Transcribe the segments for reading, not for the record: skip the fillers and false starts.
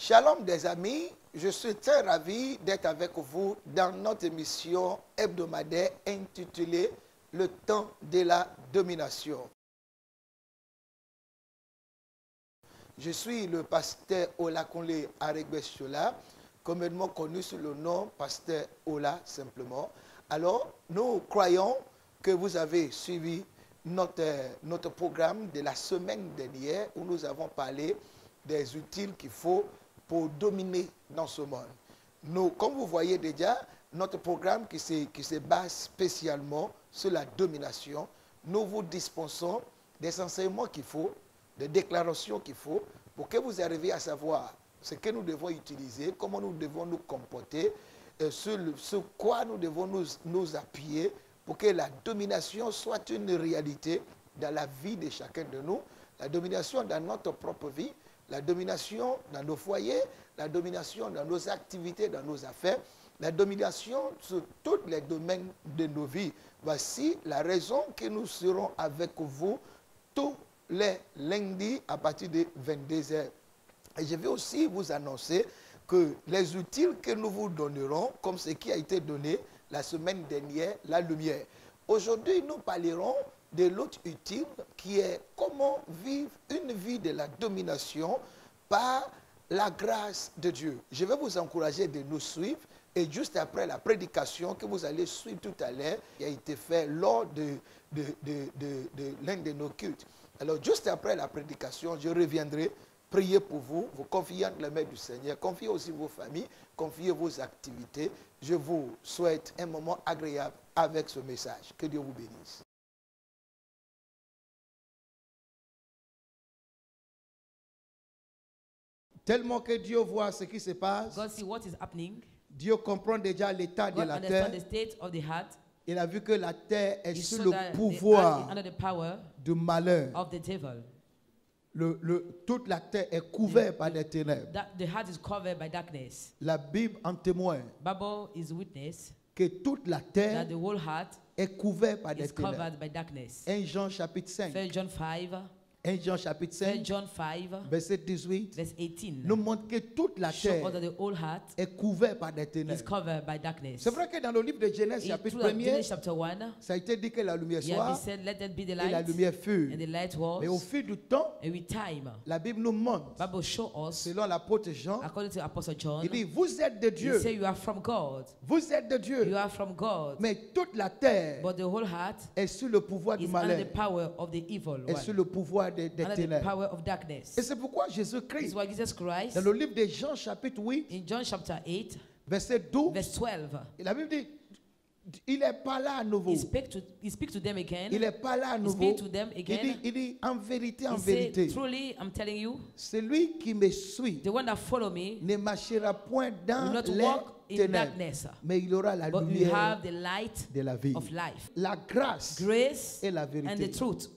Shalom des amis, je suis très ravi d'être avec vous dans notre émission hebdomadaire intitulée Le temps de la domination. Je suis le pasteur Olakunle Aregbesola, communément connu sous le nom pasteur Ola simplement. Alors, nous croyons que vous avez suivi notre programme de la semaine dernière où nous avons parlé des outils qu'il faut pour dominer dans ce monde. Nous, comme vous voyez déjà, notre programme qui se base spécialement sur la domination, nous vous dispensons des enseignements qu'il faut, des déclarations qu'il faut, pour que vous arriviez à savoir ce que nous devons utiliser, comment nous devons nous comporter, sur quoi nous devons nous appuyer pour que la domination soit une réalité dans la vie de chacun de nous, la domination dans notre propre vie, la domination dans nos foyers, la domination dans nos activités, dans nos affaires, la domination sur tous les domaines de nos vies. Voici la raison que nous serons avec vous tous les lundis à partir de 22h. Et je vais aussi vous annoncer que les outils que nous vous donnerons, comme ce qui a été donné la semaine dernière, la lumière. Aujourd'hui, nous parlerons de l'autre utile qui est comment vivre une vie de la domination par la grâce de Dieu. Je vais vous encourager de nous suivre et juste après la prédication que vous allez suivre tout à l'heure, qui a été fait lors de l'un de nos cultes. Alors juste après la prédication, je reviendrai prier pour vous, vous confier entre les mains du Seigneur, confiez aussi vos familles, confiez vos activités. Je vous souhaite un moment agréable avec ce message. Que Dieu vous bénisse. Tellement que Dieu voit ce qui se passe, God see what is happening. Dieu comprend déjà l'état de God la understands terre. the state of the heart. Il a vu que la terre est He sous saw le that the earth pouvoir is under the power du malheur. of the devil. Toute la terre est couverte par des ténèbres. The heart is covered by darkness. La Bible en témoigne Bible is witness que toute la that terre the whole heart est couverte par des is ténèbres. covered by darkness. 1 Jean chapitre 5. 1 John 5, 1 Jean chapitre 1 5, John 5, verset 18, verse 18. nous montre que toute la Show us terre that the whole heart est couverte par des is ténèbres. covered by darkness. C'est vrai que dans le livre de Genèse In chapitre through 1er, Genesis chapter 1, ça a été dit que la lumière he had soit said, let there be the et la light, lumière fut. and the light Mais au was. fil du temps, And with time, la Bible nous montre, Bible show us, selon l'apôtre Jean, according to Apostle John, il dit, vous êtes de he Dieu, say you are from God. vous êtes de Dieu, You are from God. mais toute la terre But the whole heart est sous le pouvoir du is under the malheur, power of the evil est sous one, le pouvoir des under the ténèbres. power of darkness. Et c'est pourquoi This Jésus-Christ, is why Jesus Christ, dans le livre de Jean chapitre 8, in John chapter 8, verset 12, verse 12, la Bible dit, il n'est pas là à nouveau. he speak to them again. Il n'est pas là à He nouveau. speak to them Il again. dit, en vérité, en He say, vérité, truly, I'm telling you, celui qui me suit the one that follow me ne marchera point will dans not les walk in ténèbres, darkness, mais il aura la but you lumière have the light de la vie. of life, La grâce grace, et la and the vérité. truth.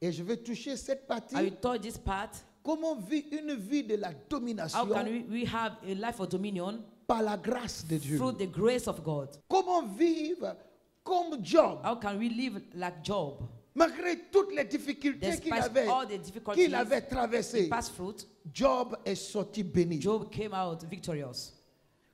Et je vais toucher cette partie. I will touch this part. Comment vivre une vie de la domination How can we have a life of dominion par la grâce de Dieu? through the grace of God? Comment vivre comme Job, How can we live like Job? malgré toutes les difficultés qu'il Despite avait, all the difficulties he traversées? passed through, Job est sorti béni. Job came out victorious.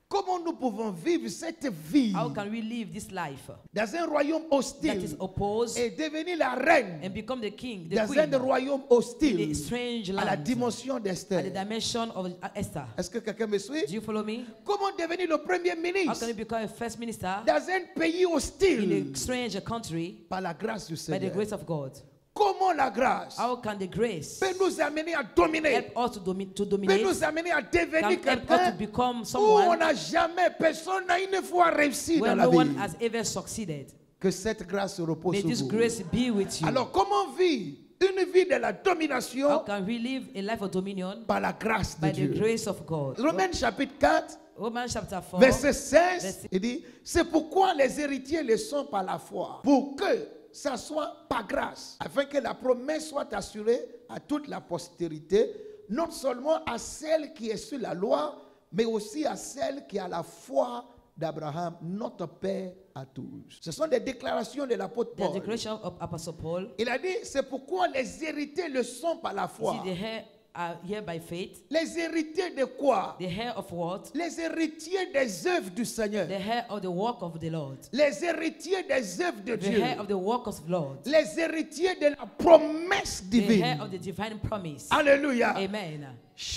Comment nous pouvons vivre cette vie How can we live this life dans un royaume that hostile is opposed et devenir la reine and become the king, the dans queen, un royaume in hostile a strange à la land, dimension at the d'Esther? dimension of Esther? Est-ce que quelqu'un me suit? Do you follow me? Comment devenir le premier How can ministre we become a first minister dans un pays in hostile a strange country par la grâce du by the Seigneur? grace of God? Comment la grâce How can the grace peut nous amener à dominer, help us to peut dominate? nous amener à Can devenir help us to quelqu'un become où on someone n'a jamais, personne n'a une fois réussi dans where la no one vie? has ever succeeded? Que cette grâce repose May sur this vous. grace be with you. Alors comment vivre une vie de la How domination can we live a life of dominion? par la grâce de By the Dieu? grace of God. Romains chapitre 4, Romans chapter 4, verset 16, verset- il dit, c'est pourquoi les héritiers le sont par la foi, pour que ça soit par grâce, afin que la promesse soit assurée à toute la postérité, non seulement à celle qui est sous la loi, mais aussi à celle qui a la foi d'Abraham, notre Père à tous. Ce sont des déclarations de l'apôtre the Paul. declaration of Apostle Paul. Il a dit, c'est pourquoi les héritiers le sont par la You foi. see, the are here by faith. Les héritiers de quoi? The heir of what? Les héritiers des œuvres du Seigneur. The heir of the work of the Lord. Les héritiers des œuvres de The Dieu. heir of the work of the Lord. Les héritiers de la promesse The heir divine. of the divine promise. Alléluia. Amen.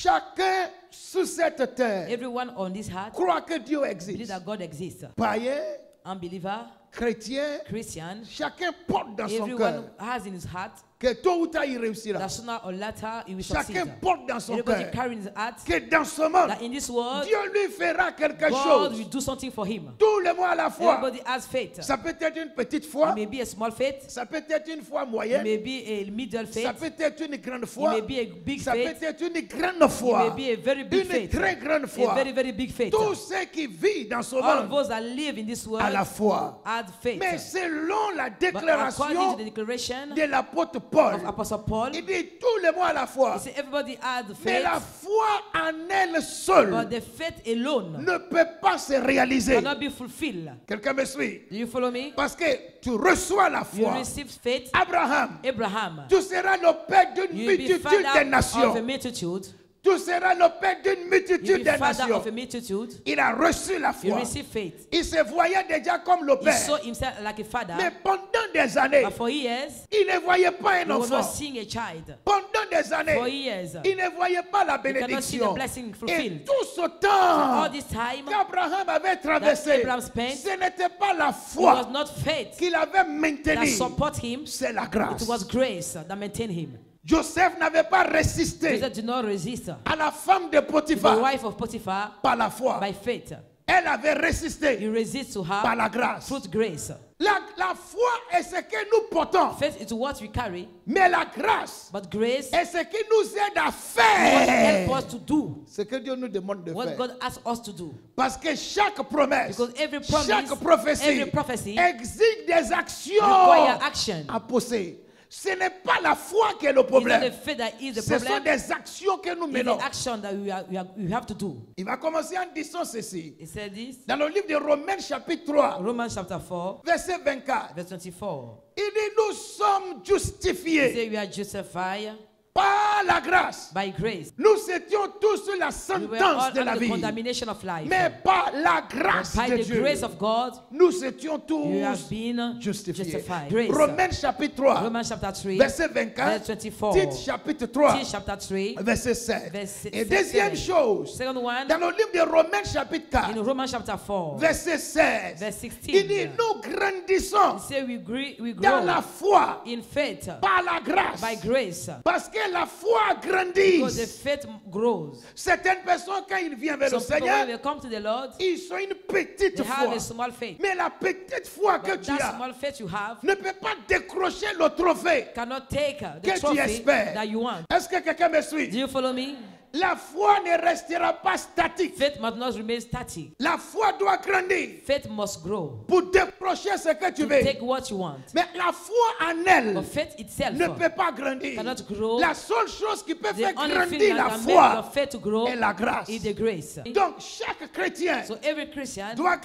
Chacun sous cette terre Everyone on this heart croit que Dieu believe existe. that God exists. Païen, Unbeliever, chrétien, Christian, chacun porte dans son everyone cœur has in his heart que tôt ou tard il réussira. that sooner or later he will Chacun succeed. porte dans son Everybody cœur carries in his heart que dans ce monde, that in this world, Dieu lui fera quelque God will chose. do something for him. Tout le monde à la fois. Everybody has faith. Ça peut être une petite It foi, may be a small faith. ça peut être une foi It moyenne, may be a middle ça faith. peut être une grande It foi, may be a big ça peut faith. être une grande It foi, may be a very big une faith. très grande A foi. very, very big faith. Tous ceux qui vivent dans ce All of monde those that live in this world à la foi. had faith. Mais selon la But according déclaration to the declaration de l'apôtre Paul, of Apostle Paul, il dit tout le monde à la foi. he said everybody had Mais faith, la foi en elle seule but the faith alone ne peut pas se réaliser. cannot be fulfilled. Quelqu'un me suit? Do you follow me? Parce que tu reçois la You foi. receive faith. Abraham, Abraham, tu seras le père d'une you will be multitude father de of a nations. multitude. Tu seras le père d'une You multitude will de be father nations. of a multitude. Il a reçu la You foi. receive faith. Il se voyait déjà comme le He père. saw himself like a father, Mais pendant des années, but for years, il ne voyait pas he un was not enfant. seeing a child. Pendant des For années, years, il ne voyait pas la cannot see the bénédiction. blessing Et fulfilled. tout ce All temps this time, qu'Abraham avait traversé, Abraham spent, ce n'était pas la it was foi not faith qu'il avait that maintenue, support him. c'est la It grâce. was grace that maintained him. Joseph n'avait pas résisté Jesus did not resist à la femme de the Potiphar wife of Potiphar par la foi. by faith. Elle avait He résisté resists to par her la grâce. through grace. La foi est ce que nous portons, Faith is what we carry, mais la grâce but grace est ce qui nous aide à what faire help us to do ce que Dieu nous demande de what faire. God asks us to do. Parce que chaque promesse, Because every promise, chaque prophétie every prophecy exige des actions require action. à poser. Ce n'est pas la foi qui est le It's not problème. the faith that is the Ce sont problem. des actions que nous It's menons. the action that we have to do. Il va commencer en disant ceci. He said this, Dans le livre de Romains chapitre 3, Romans chapter 4, verset 24. verse 24. Il dit, nous sommes He justifiés said we are justified par la grâce. by grace. Nous étions tous sous la We were sentence all de la under the vie. condemnation of life. Mais par la But grâce by de the Dieu, grace of God, nous étions you have tous been justifiés. justified. Grace. Romains chapitre 3, Romans chapter 3, verset 24. verse 24. Tite chapitre 3, Tite chapter 3, verset 7. verse Et deuxième 7. chose, Second one, dans le livre de Romains chapitre 4, in Romans chapter 4, verset 16, verse 16. il dit, nous grandissons He said we dans la grow foi in faith par la grâce. by grace. Parce que la foi grandit. Because the faith grows. Certaines personnes, quand ils viennent vers le Some people, Seigneur, when they come to the Lord, ils ont une petite they have foi. a small faith. Mais la petite foi que But tu that as small faith you have ne peut pas décrocher le trophée cannot take the que tu trophy espères. that you want. Est-ce que quelqu'un me Do suit? you follow me? La foi ne restera pas statique. Faith must not remain static. La foi doit grandir Faith must grow pour décrocher ce que tu to veux. take what you want. Mais la foi en elle But faith itself ne peut pas grandir. cannot grow. La seule chose qui peut The faire only thing grandir that la can make foi your faith to grow est la grâce. is the grace. Donc chaque chrétien So every Christian doit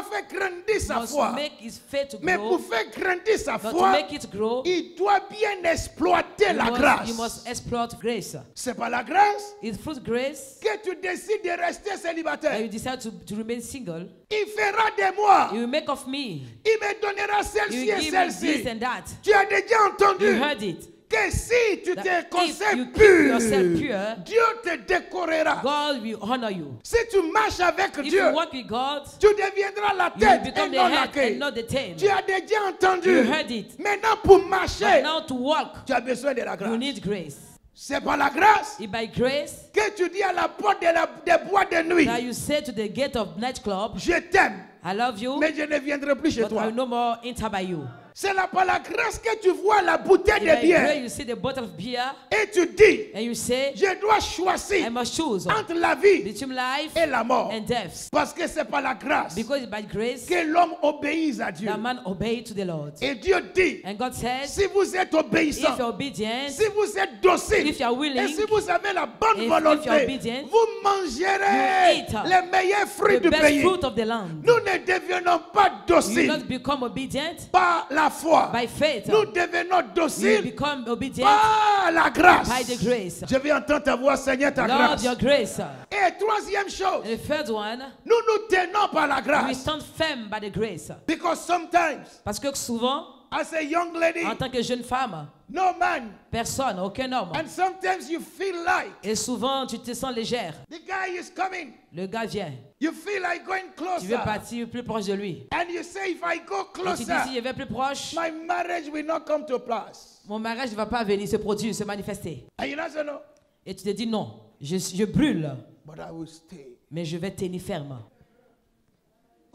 faire grandir sa must foi. make his faith to Mais pour grow. faire grandir sa But to foi, make it grow, il doit bien exploiter la grâce. you must exploit grace. C'est pas la grâce It's through grace que tu décides de rester that célibataire. you decide to remain single. Il fera de moi. You will make of me. Il me donnera You celle-ci will et give me this celle-ci. and that. Tu as déjà entendu You heard it. que si tu That te if conserves you keep pur, yourself pure, Dieu te décorera. God will honor you. Si tu marches avec If Dieu, you walk with God, tu deviendras la you will tête et become the non la head queue. and not the tail. Tu as déjà entendu. You heard it. Maintenant, pour But marcher, now to walk, tu as besoin de la you grâce. need grace. C'est par la grâce If by grace que tu dis à la porte des boîtes de nuit, that you say to the gate of nightclub, je t'aime, I love you, mais je ne viendrai plus chez but I toi. will no more enter by you. C'est là par la grâce que tu vois la bouteille If de by grace bière you see the bottle of beer et tu dis, and you say, je dois I choisir must choose entre la vie between life et la mort. and death. Parce que c'est par la grâce Because it's by grace que l'homme obéit à Dieu. that man obeyed to the Lord. Et Dieu dit, And God says, si vous êtes if obéissant, you're obedient, si vous êtes docile, if you're willing, et si vous avez la bonne if volonté, you're obedient, vous mangerez you eat les meilleurs fruits the du best pays. fruit of the land. Nous ne devenons pas You will dociles not become obedient par la la foi, By faith, nous devenons we dociles become obedient par la grâce. by the grace. Je vais entendre ta voix, Seigneur, ta Lord, grâce. your grace. Et troisième chose, And the third one, nous nous tenons par la we grâce. stand firm by the grace. Because sometimes, Parce que souvent, as a young lady, en tant que jeune femme, no man, personne, aucun homme. and sometimes you feel like Et souvent, tu te sens légère. the guy is coming. Le gars vient. You feel like going Tu veux closer. partir plus proche de lui. And you say, if I go Et tu dis, si closer, je vais plus proche, my marriage will not come to pass. mon mariage ne va pas venir se produire, se manifester. And you not say no, Et tu te dis, non, je brûle, but I will stay. mais je vais tenir ferme.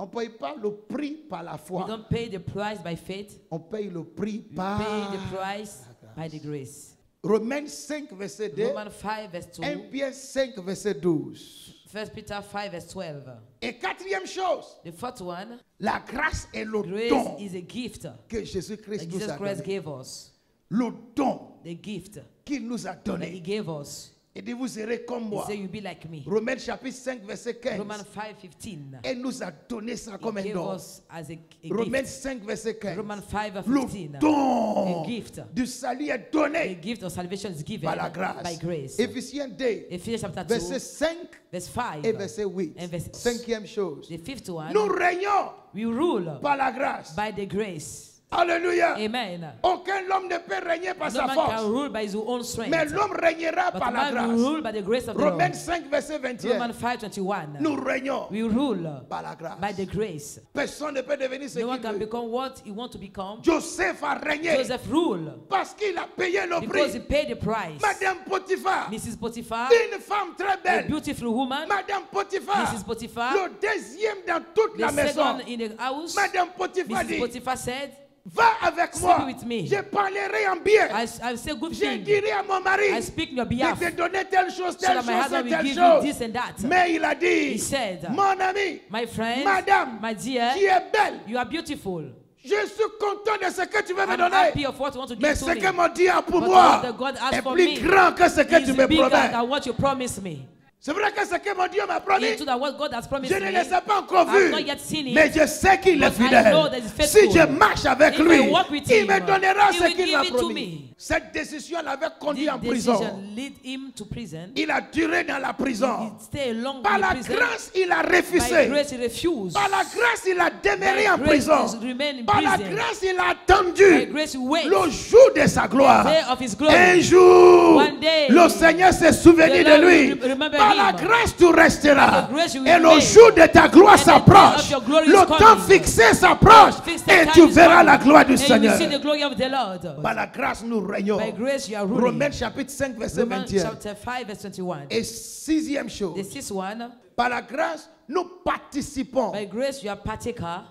On ne paye pas le prix par la We foi. don't pay the price by faith. On paye le prix We par pay the price by the grace. Romains 5, verset 2. Romans 5, verse 2. 1 Pierre 5, verset 12. 1 Peter 5, verse 12. Et quatrième chose, The fourth one, la grâce est le grace don is a gift que Jésus-Christ that nous Jesus a Christ donné. gave us. Le don The gift qu'il nous a that He donné. gave us. Et dit, vous serez comme He moi. said, you be like me. Romains chapitre 5, verset 15. Romans 5, 15. Elle nous a donné ça He comme un gave don. us as a Romains gift. 5, verset 15. Romans 5, Le 15. don A gift. du salut est The donné gift of salvation is given par la grâce. by grace. Éphésiens 2, Ephesians chapter 2, verset 5 verse 5. et verset 8. And verse- Cinquième chose. The fifth one, Nous régnons we rule par la grâce. by the grace. Alléluia. Amen. Aucun homme ne peut régner par No sa man can force. rule by his own strength. Mais l'homme régnera But par la man will grâce. rule by the grace of the Romains Lord. 5, verset 21. Romans 5, 21. Nous régnons We rule par la grâce. by the grace. Personne ne peut devenir ce No one qu'il can veut. become what he wants to become. Joseph a régné Joseph rule parce qu'il a payé le because he prix. paid the price. Madame Potiphar, Mrs. Potiphar, une femme très a belle. beautiful woman. Madame Potiphar, Mrs. Potiphar, le deuxième dans toute the la maison. second in the house. Madame Potiphar Mrs. dit, Potiphar said, va avec Speak moi. with me. Je parlerai en bien. I say good Je thing. dirai à mon mari I speak in your de behalf. te donner telle chose, So telle that my chose husband et will telle give you chose. this and that. Mais il a dit, He said, mon ami, my friend, Madame, my dear, tu es belle. you are beautiful. Je suis content de ce que tu veux me I'm donner. happy of what you want to Mais give ce to me. que mon Dieu a pour But moi what God has est for plus me grand que ce que tu is me bigger promets. than what you promised me. C'est vrai que ce que mon Dieu m'a promis, Into that what God has promised je ne me, les ai pas encore I have vus. not yet seen it. Mais je sais qu'il est But I fidèle. know that he's faithful. Si je marche avec If lui, I walk with il him, me donnera he ce will qu'il give m'a it to promis. me. Cette décision l'avait conduit en This prison. decision lead him to prison. Il a duré dans la prison. He stayed long Par in la prison. grâce, il a By refusé. grace, he refused. Par la grâce, il a demeuré By en grace, prison. he remained in Par la prison. grâce, il a By attendu grace, he wait. le jour de sa gloire. Day of his glory. Un jour, One day, le Seigneur s'est souvenu the de Lord lui. will remember Par la him. grâce, tu resteras. By the grace, you will Et le remain. jour de ta gloire And the day s'approche. of your glory is Le temps coming. fixé s'approche. Fix the Et time tu is verras coming. la gloire du And you Seigneur. will see the glory of the Lord. Par la grâce, nous régnons. By grace, you are ruling. Romains chapitre 5, verset Romans 21. chapter 5, verse 21. Et sixième chose, The sixth one, par la grâce, nous participons by grace, you are partaker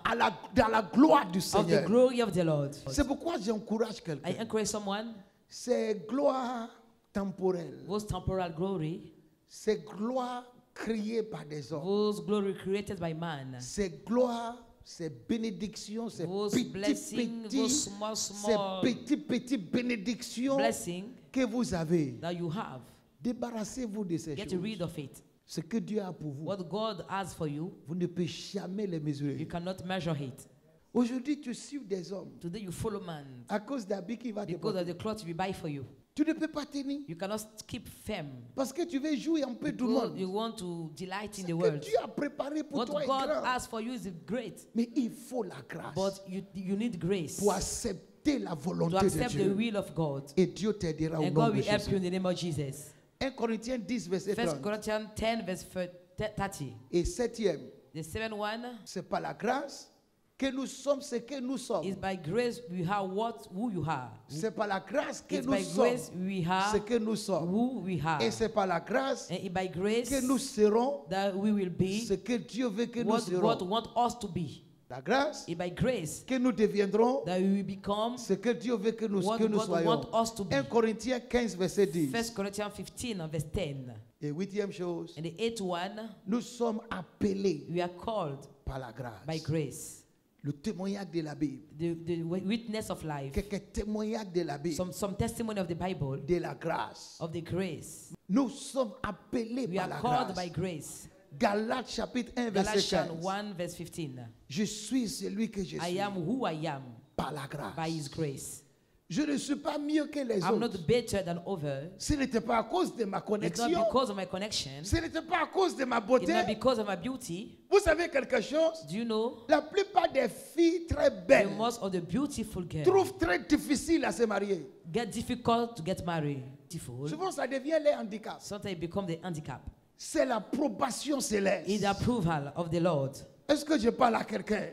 dans la gloire du of the Seigneur. glory of the Lord. C'est pourquoi j'encourage I quelqu'un. encourage someone C'est gloire temporelle. whose temporal glory, C'est gloire créée par des hommes. whose glory created by man, C'est gloire, c'est bénédiction, c'est whose blessing, whose small, small petit bénédiction blessing que vous avez. that you have. Débarrassez-vous de ces Get choses. rid of it. Ce que Dieu a pour vous, What God has for you, vous ne pouvez jamais les you mesurer. cannot measure it. Aujourd'hui, tu suis des hommes Today you follow man à cause d'habits qui va te because porter. of the clothes we buy for you. Tu ne peux pas tenir You cannot keep firm parce que tu veux jouer un peu tout le because monde. you want to delight in Ce the que world. Dieu a préparé pour What toi est God grand. has for you is great, Mais il faut la grâce but you need grace pour accepter la to volonté de accept the Dieu. will of God. Et Dieu t'aidera au And nom God de will help Jésus. you in the name of Jesus. 1 Corinthiens 10, verset 1 30. Corinthians 10, verse 30. Et septième, The seventh one c'est par la grâce que nous sommes ce que nous sommes. is by grace we have who you are. C'est par la grâce que It's nous by sommes grace we ce have que nous sommes. who we are. Et c'est par la grâce And by grace que nous serons that we will ce be que Dieu veut que nous what God serons. wants us to be. La grâce And by grace que nous deviendrons that we will become ce que Dieu veut que nous what God soyons. wants us to be. 1 Corinthiens 15, verset 10. 1 Corinthians 15, verse 10. Et huitième chose, And the eighth one, nous sommes appelés we are called par la grâce. by grace. Le témoignage de la Bible. The witness of life. Quelques témoignages de la Bible. Some testimony of the Bible, De la grâce. of the grace. Nous sommes appelés We par are la called grâce. by grace. Galates chapitre 1, verset Galatians 15. 1, verse 15. Je suis celui que je I suis. am who I am. par la grâce. by His grace. Je ne suis pas mieux que les I'm not autres. better than others. Ce n'était pas à cause de ma It's connexion. not because of my connection. Ce n'était pas à cause de ma It's beauté. not because of my beauty. Vous savez quelque chose? Do you know? La plupart des filles très The belles most of the beautiful girls trouvent très difficile à se marier. get difficult to get married. Beautiful. Souvent, ça devient les handicaps. Sometimes it becomes the handicap. C'est l'approbation céleste. It's the approval of the Lord. Est-ce que je parle à quelqu'un?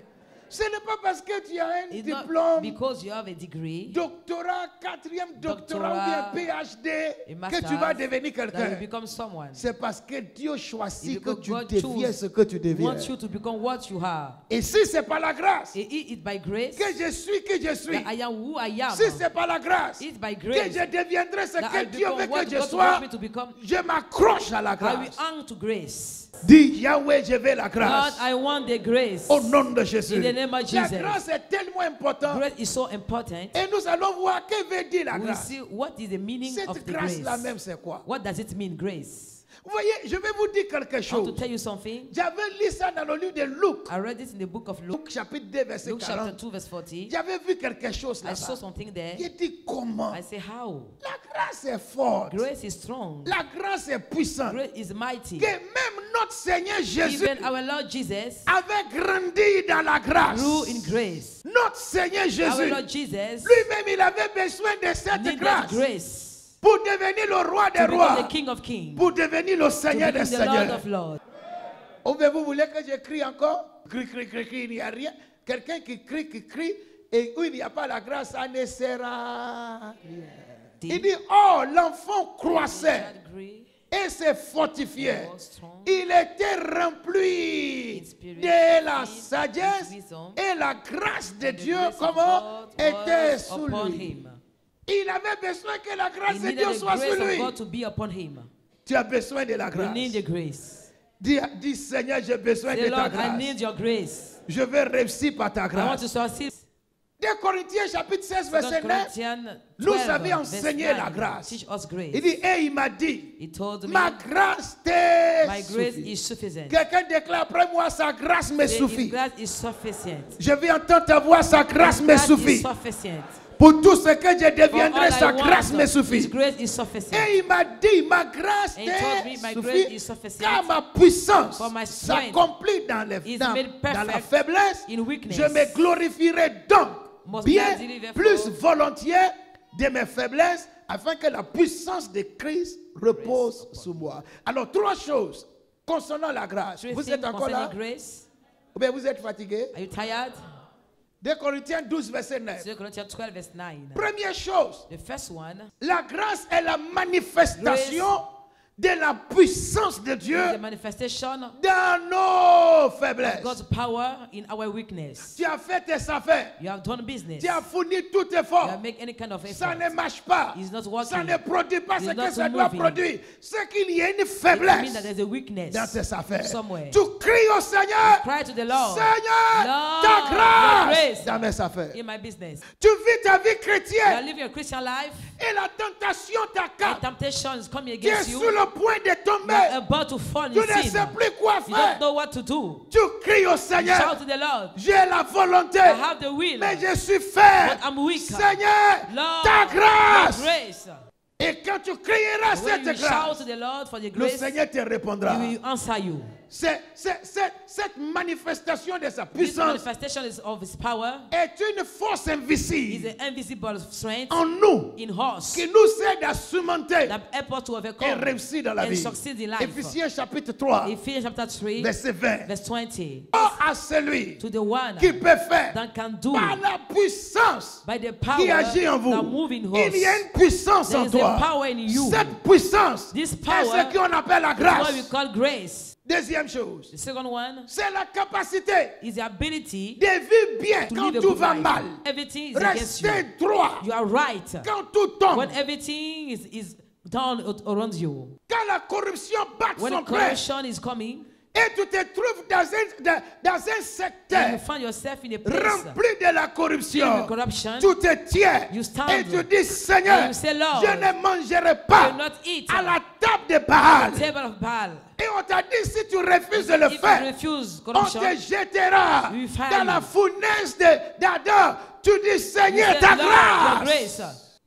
Ce n'est pas parce que tu as un It's not diplôme, because you have a degree, doctorat, 4e doctorat ou Doctorat, bien PhD, a que master's, tu vas devenir that you quelqu'un. become someone. C'est parce que Dieu choisit It's que because tu God deviens choose- ce que tu deviens. wants you to become what you are. Et si c'est pas la grâce It's by grace que je suis, that I am who I am. si c'est pas la grâce It's by que grace je deviendrai ce that I que Dieu veut become what que je God sois, wants me to become. je m'accroche à la I will grâce. hang to grace. Dis Yahweh, je veux la God, grâce. I want the grace. Au nom de Jésus. In the name of La Jesus. grâce est tellement importante. Grace is so important. Et nous allons voir que veut dire la We will grâce. see what is the meaning Cette of the grâce-là grace. même, c'est quoi? What does it mean, grace? Vous voyez, je vais vous dire quelque I want to chose. tell you something. J'avais lu ça dans le livre de Luc, I read it in the book of Luke, Luc chapitre 2, verset Luke chapter 40. 2, verse 40. J'avais vu quelque chose I saw là-bas. something there. Il dit comment? I say, how? La grâce est forte. Grace is strong. La grâce est puissante. Grace is mighty. Que même notre Seigneur Jésus Even our Lord Jesus avait grandi dans la grâce. grew in grace. Notre Seigneur Our Jésus, Lord Jesus lui-même, il avait besoin de cette needed grâce grace pour devenir le roi des to become rois, the King of Kings, pour devenir le to Seigneur des become the Lord seigneurs. of Lords. Ou bien vous voulez que j'écris encore? Crie, crie, crie, crie, il n'y a rien. Quelqu'un qui crie, et où il n'y a pas la grâce, ça ne sert à rien. Il dit, oh, l'enfant croissait Child grew et se fortifiait. was strong. Il était rempli In spirit, de la in sagesse wisdom, et la grâce de and the Dieu, grace of comment, God était was sous upon lui. him. Il avait besoin que la He grâce de needed Dieu the soit grace sur of lui. God to be upon him. Tu as besoin de la You grâce. need the grace. Dis Seigneur, j'ai besoin Say, de ta Lord, I grâce. need your grace. Je vais réussir par ta I want to grâce. succeed. 2 Corinthiens chapitre 16, 2 verset 9. Corinthians Nous 12, avait verse enseigné 9. la grâce. Teach us grace. Il dit, et il m'a dit, He told me, ma grâce te my grace suffit. is sufficient. Quelqu'un déclare après moi, sa grâce me His suffit. grace is sufficient. Je vais entendre ta voix, sa grâce His me grace is suffit. sufficient. Pour tout ce que je For all deviendrai, I sa grâce want, me His suffit. grace is sufficient. Et il m'a dit, ma grâce And he told me, my grace is te sufficient. suffit, car ma puissance For my strength s'accomplit dans is dans made la perfect faiblesse. in weakness. Je me glorifierai donc Most bien gladly, therefore, plus volontiers de mes faiblesses, afin que la puissance de Christ repose sur moi. Alors, 3 choses concernant la grâce. Three Vous things êtes encore là? concerning grace. Ou bien vous êtes fatigué? Are you tired? 2 Corinthiens 12, verset 9. 2 Corinthians 12, verse 9. Première chose, The first one la grâce est la manifestation de la puissance de Dieu is the manifestation dans nos of faiblesses. God's power in our weakness. Tu as fait tes affaires. You have done business. Tu as fourni tout You effort. have made any kind of Ça effort. ne marche pas. It's not Ça working. ne produit pas It's ce not que ça doit moving. produire. C'est qu'il y a une It means faiblesse that there's a weakness dans tes affaires. somewhere. Tu cries au Seigneur, Cry to the Lord. Seigneur, Lord, ta your grâce grace dans mes affaires. in my business. Tu vis ta vie You are chrétienne living a Christian life. et la tentation And t'accable. temptation is coming Tu es against you. sur le point de You tomber. are about to fall Tu in ne sin. sais plus quoi You faire. don't know what to do. Tu cries au You Seigneur, shout to the Lord. j'ai la volonté, I have the will. mais je suis faible. But I'm weak. Seigneur, Lord, ta grâce. your grace. Et quand tu crieras When you cette shout grâce, to the Lord for the le grace, Seigneur te répondra. He will answer you. Cette manifestation de sa This puissance manifestation of His power est une force is invisible an invisible strength en nous in us qui nous aide à surmonter that help us to et overcome réussir dans la and vie. succeed in life. Éphésiens chapitre 3, Ephesians chapter 3, verset 20. verse 20. Oh, à celui To the one qui peut faire that can do par la puissance by the qui power agit en that vous. move in Il y a us. une puissance There en is toi. a power in you. Cette puissance This est power ce qu'on appelle la is what we grâce. call grace. Deuxième chose, The second one c'est la capacité is the ability de vivre bien to quand live a tout good va life. mal. Everything is against you. Restez droit You are right. quand tout tombe. When everything is down around you. Quand la corruption bat When son plein corruption is coming, et tu te trouves dans un and you secteur find yourself in a place rempli de la in corruption, corruption, tu te tiens you stand et tu dis, Seigneur, and you say, Lord, je ne mangerai I pas will not eat à la at table de Baal. the table of Baal. Et on t'a dit, si tu refuses de le If you faire, refuse on corruption, te jettera we find dans la you. fournaise d'Adam. Tu dis, you Seigneur, say, ta Lord, your grâce. grace.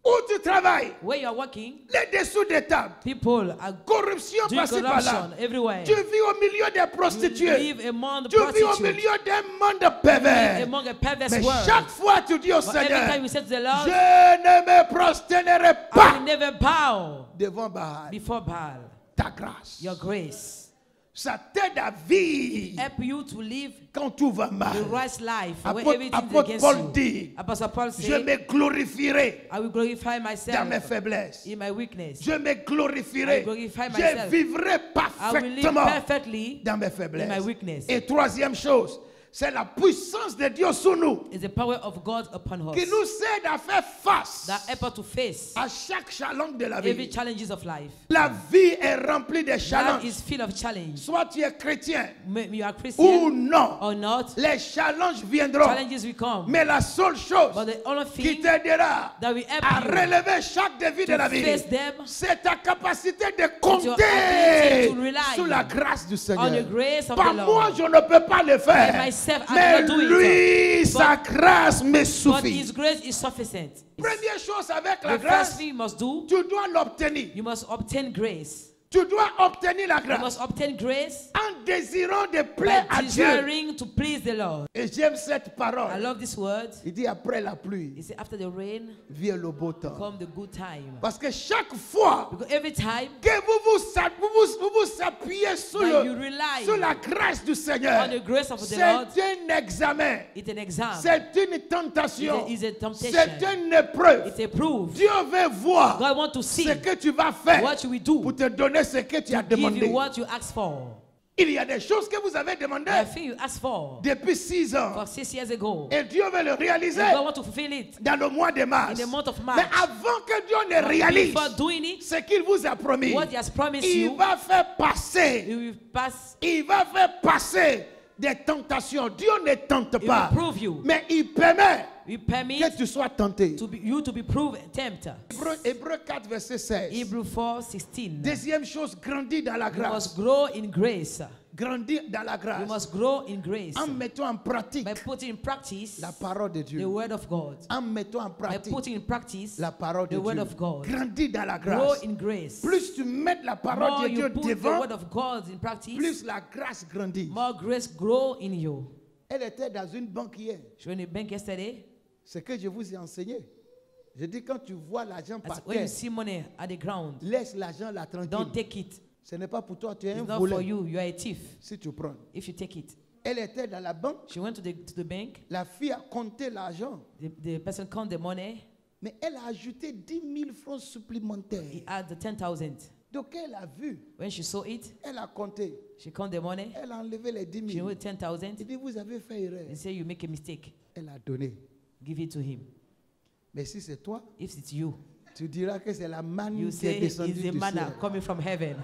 Où tu travailles, Where you are working, les dessous des tables, people are corruption doing par-ci par-là. corruption everywhere. Tu vis au milieu des You prostituées. live among the Tu vis au prostitutes, milieu d'un monde pervers. among a perverse Mais world. chaque fois, tu dis au But every Seigneur, time you say to the Lord, je ne me prosternerai I pas will never bow devant Baal. before Baal. Ta grâce. Your grace Ça t'aide à vivre help you to live quand tout va the mal. right life where Apôtre- everything is apôtre against Paul you. dit, Apostle Paul je said, me glorifierai I will glorify dans mes myself faiblesses. in my weakness. Je me glorifierai. I glorify Je myself. vivrai I will live parfaitement perfectly dans mes in faiblesses. my weakness. Et troisième chose, c'est la puissance de Dieu sur nous It's the power of God upon us qui nous aide à faire face that help us to face à chaque challenge de la every vie. challenges of life. La vie est remplie de Life challenges. is full of challenge. Soit tu es chrétien You are ou Christian non, or not, les challenges viendront. challenges will come. Mais la seule chose But the only qui thing t'aidera that will help à you relever chaque défi de to la vie, face them c'est ta capacité de your compter ability to rely sur la grâce du on Seigneur. the grace of Pas the moi, Lord. je ne peux pas le faire. By myself, I Mais cannot do it. lui, sa grâce me But suffit. His grace is sufficient. Première chose avec la The first grâce, thing you must do, tu dois l'obtenir. you must obtain grace. Tu dois obtenir la You grâce must obtain grace en désirant de plaire by à Dieu. desiring to please the Lord. Et j'aime cette I parole. love this word. Il dit après la He pluie, said, after the rain, vient le beau temps. come the good time. Parce que chaque fois Because every time que vous appuyez sur, that you rely sur la grâce du Seigneur, on the grace of the c'est Lord, un examen, it's an exam. c'est une tentation, It's a temptation. c'est une épreuve. It's a proof. Dieu veut voir God wants to see ce que tu vas faire what you will do pour te donner ce que tu as give demandé. you what you ask for. Il y a des choses que vous avez demandées I think you asked for depuis 6 ans. for 6 years ago. Et Dieu veut le réaliser And God wants to fulfill it dans le mois de mars. in the month of March. Mais avant que Dieu ne réalise Before doing it, ce qu'il vous a promis, what He has promised il you, va faire passer, He will pass. il va faire passer des tentations. Dieu ne tente He pas, will prove you. mais il permet He permit que tu sois tenté. you to be proved tempted. Hébreux 4, verset 16. Hebrews 4:16. Deuxième chose, grandis dans la You grâce. must grow in grace. Grandis dans la You grâce. must grow in grace En mettant en pratique by putting in practice la parole de the Dieu. word of God. En mettant en By pratique putting in practice la parole de the word Dieu. of God. Grandis dans la Grow grâce. in grace. Plus tu mets la parole More de Dieu you put the devant, word of God in practice, plus la grâce grandit. more grace grow in you. Elle était dans une banque hier. She went to the bank yesterday. Ce que je vous ai enseigné. Je dis quand tu vois l'argent I par said, when you terre, see money at the ground, laisse l'argent là don't tranquille. take it. Ce n'est pas pour toi, tu es un It's not for voleur. you. You are a thief Si tu prends. if you take it. Elle était dans la banque. She went to the bank. La fille a compté l'argent. The person count the money. Mais elle a ajouté 10 000 francs supplémentaires. He had the 10,000. Donc elle a vu. When she saw it, Elle a compté. she count the money. Elle a enlevé les 10 She 000. wrote 10,000. Il dit, vous avez fait erreur. He said, you make a mistake. Elle a donné. Give it to him. Mais si c'est toi, If it's you, tu diras que c'est la manne you qui est say descendue it's the du manna ciel. coming from heaven.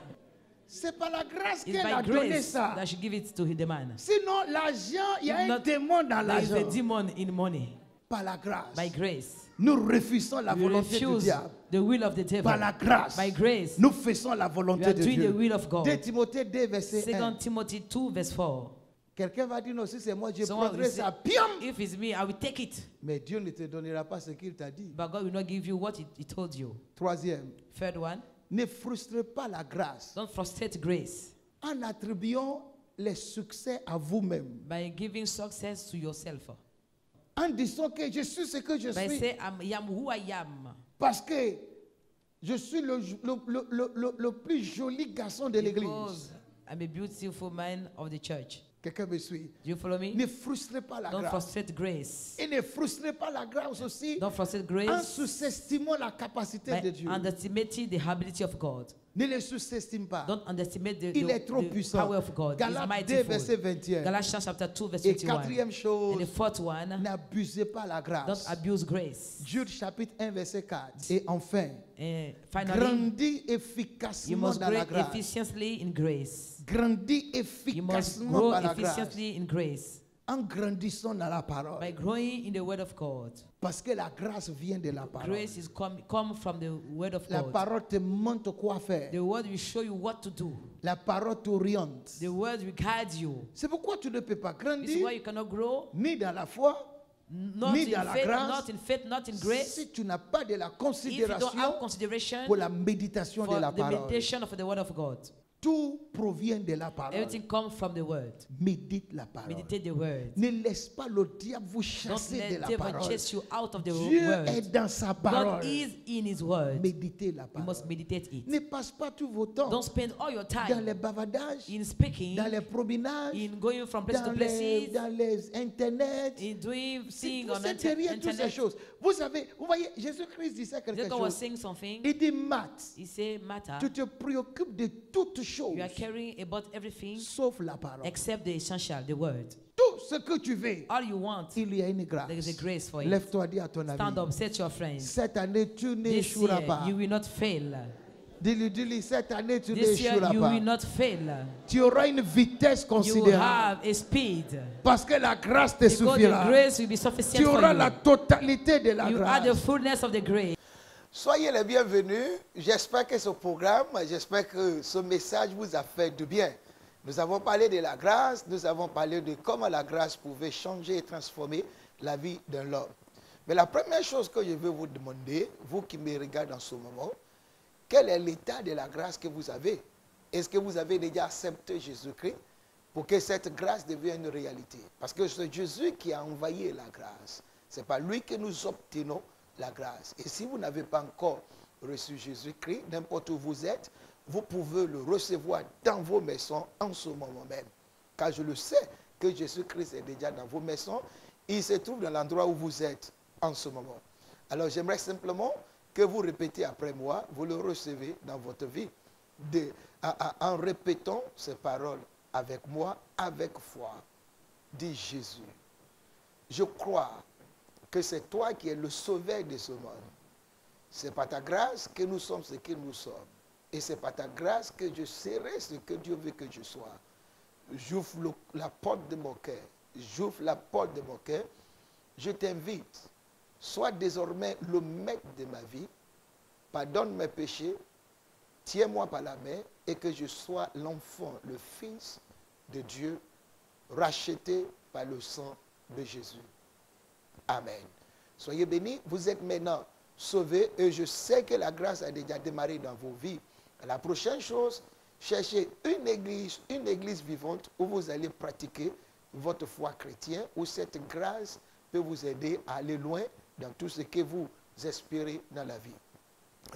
C'est par la grâce It's qu'elle a by donné grace ça. that she give it to the man. Sinon, l'argent, il y a If un not, démon dans There is a l'argent. demon in money. Par la grâce. By grace. Nous refusons la We volonté du refuse diable. the will of the devil. Par la grâce. By grace. Nous faisons la We volonté are de doing the Dieu. will of God. 2 Timothée 2, verset 2 1. Timothy 2 verse 4. Quelqu'un va dire, non, si c'est moi, je Someone prendrai will say, ça. Piam! if it's me, I will take it. Mais Dieu ne te donnera pas ce qu'il t'a dit. But God will not give you what he told you. Troisième, Third one, ne frustre pas la grâce don't frustrate grace en attribuant les succès à vous-même. by giving success to yourself. En disant que je suis ce que je By suis saying, I am who I am. parce que je suis le plus joli garçon de l'église. Because I'm a beautiful man of the church. Quelqu'un me suit. Do you follow me? Ne frustrez pas la Don't grâce. frustrate grace. Et ne frustrez pas la grâce aussi Don't frustrate en grace sous-estimant la capacité de by Dieu. underestimating the ability of God. Ne le sous-estime pas. Don't underestimate Il est trop the puissant. power of God. He's Galates 2, mighty. verset 21. Galatians chapter 2, verse Et 21. quatrième And chose, the fourth one, n'abusez pas la don't grâce. abuse grace. Jude chapitre 1, verset 4. Et enfin, And finally, grandis you efficacement must dans la grow grâce. efficiently in grace. Grandis You must efficacement grow par la grâce. efficiently in grace En grandissant dans la by parole. growing in the word of God. Parce que la grâce vient de la parole. Grace is come from the word of La God. parole te montre quoi faire. The word will show you what to do. La parole t'oriente. The word will guide you. C'est pourquoi tu ne peux pas This is grandir why you cannot grow, ni dans la foi, not ni in dans la faith, grâce, not in faith, not in grace, si tu n'as pas de la if you don't considération have consideration pour la méditation for de la the parole. meditation of the word of God. Tout provient de la parole. Everything comes from the word. Médite la parole. Meditate the word. Ne laisse pas le diable vous Don't chasser de let la devil parole. chase you out of the Dieu word. est dans sa parole. God is in his word. Méditez la You parole. must meditate it. Ne passe pas tout votre temps Don't spend all your dans time les bavardages, in speaking, dans les promenages, in going from place dans to les, places, dans les internets. in doing, seeing Vous on êtes derrière toutes ces internet. choses. Vous savez, vous voyez, Jésus-Christ disait quelque Jesus was chose. saying something. Il dit, Matt, He said, Matter, tu te préoccupes de toutes choses, you are caring about everything sauf la parole. except the essential, the word. Tout ce que tu veux, All you want, il y a une grâce. there is a grace for it. Lève-toi, dis à ton Stand ami. up, set your friends. Cette année, tu This n'échoueras year, pas. you will not fail. Dis-lui, cette année, tu This year, n'échoueras you pas. will not fail. Tu auras une vitesse You will considérable. have a speed. Parce que la grâce te Because the suffira. grace will be sufficient Tu for auras la you. totalité de la You are the grâce. fullness of the grace. Soyez les bienvenus. J'espère que ce programme, j'espère que ce message vous a fait du bien. Nous avons parlé de la grâce, nous avons parlé de comment la grâce pouvait changer et transformer la vie d'un homme. Mais la première chose que je veux vous demander, vous qui me regardez en ce moment, quel est l'état de la grâce que vous avez? Est-ce que vous avez déjà accepté Jésus-Christ pour que cette grâce devienne une réalité? Parce que c'est Jésus qui a envoyé la grâce. Ce n'est pas lui que nous obtenons la grâce. Et si vous n'avez pas encore reçu Jésus-Christ, n'importe où vous êtes, vous pouvez le recevoir dans vos maisons en ce moment même. Car je le sais que Jésus-Christ est déjà dans vos maisons. Il se trouve dans l'endroit où vous êtes en ce moment. Alors j'aimerais simplement que vous répétez après moi, vous le recevez dans votre vie. En répétant ces paroles avec moi, avec foi. Dis Jésus, je crois que c'est toi qui es le sauveur de ce monde. C'est par ta grâce que nous sommes ce que nous sommes. Et c'est par ta grâce que je serai ce que Dieu veut que je sois. J'ouvre la porte de mon cœur. J'ouvre la porte de mon cœur. Je t'invite. Sois désormais le maître de ma vie. Pardonne mes péchés. Tiens-moi par la main et que je sois l'enfant, le fils de Dieu, racheté par le sang de Jésus. Amen. Soyez bénis. Vous êtes maintenant sauvés et je sais que la grâce a déjà démarré dans vos vies. La prochaine chose, cherchez une église vivante où vous allez pratiquer votre foi chrétienne, où cette grâce peut vous aider à aller loin dans tout ce que vous espérez dans la vie.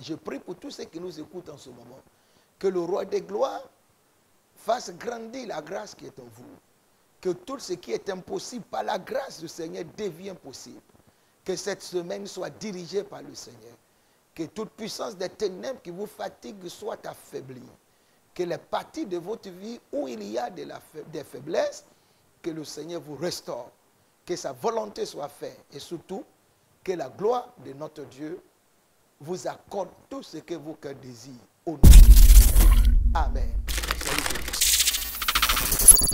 Je prie pour tous ceux qui nous écoutent en ce moment, que le roi des gloires fasse grandir la grâce qui est en vous, que tout ce qui est impossible par la grâce du Seigneur devienne possible, que cette semaine soit dirigée par le Seigneur, que toute puissance des ténèbres qui vous fatigue soit affaiblie, que les parties de votre vie où il y a des faiblesses, que le Seigneur vous restaure, que sa volonté soit faite et surtout que la gloire de notre Dieu vous accorde tout ce que vos cœurs désirent au nom de Jésus. Amen. Salut.